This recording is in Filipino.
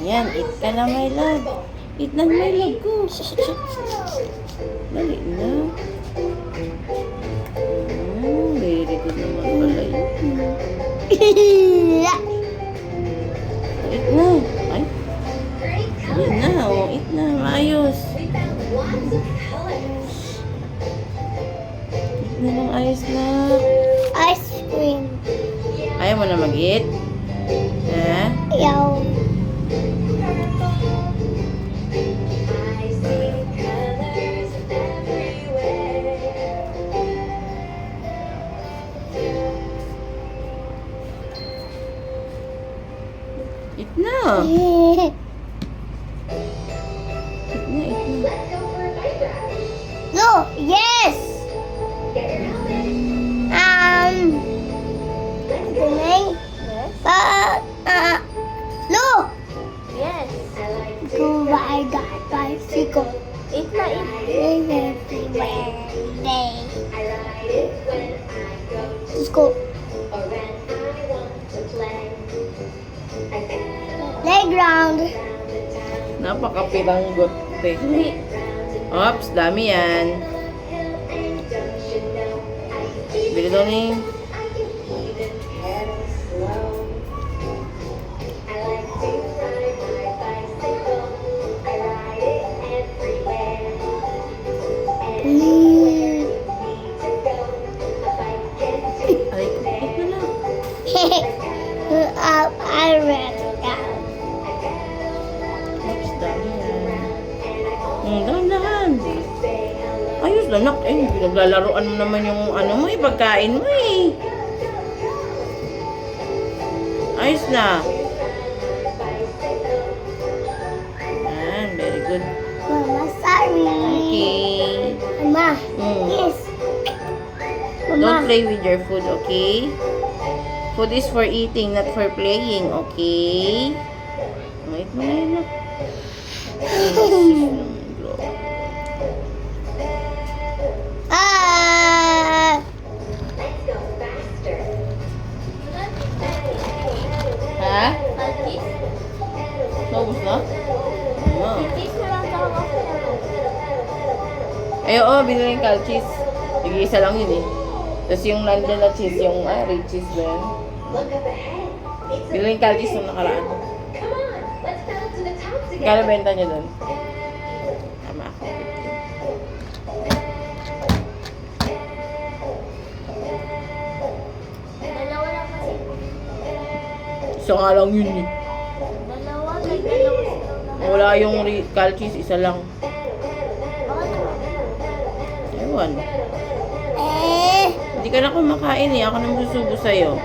Yan, eat ka na, my love. Eat na, my love ko. Dali na. Very good naman pala yun. Eat na. Ay. Eat na, oh. Eat na, maayos. Eat na lang, ayos na. Ice cream. Ayaw mo na mag-eat? Ha? Yaw. Eat na. Eat na, eat na. No, yes. Name? Yes. No. Yes. Go ride that bicycle. It's not everywhere. Let's go. Playground. Napakapiranggot, te. Ops, dami yan. Bili daw ni. Ay, eat na lang. I read that. Ops, dami yan. Dahan-dahan. Ayos na, nak. Eh, pinaglalaroan mo naman yung ano mo, pagkain mo eh. Ayos na. Yan, very good. Mama, sorry. Okay. Mama, yes. Don't Mama, play with your food, okay? Food is for eating, not for playing, okay? Wait mo na yun, nak. Ha? Naubos na? Oo. Ay, oo, binili yung calchis. Nag-iisa lang yun eh. Tapos yung nandun na cheese, yung red cheese ba yan? Binili yung calchis nung nakaraan. Kala benta niya doon? Tama ako. Dalawa lang kasi. Isa nga lang yun eh. Dalawa, may dalawa sila. Wala yung calchis, isa lang. Ewan. Hindi ka na kumakain eh. Ako nang susubo sa'yo.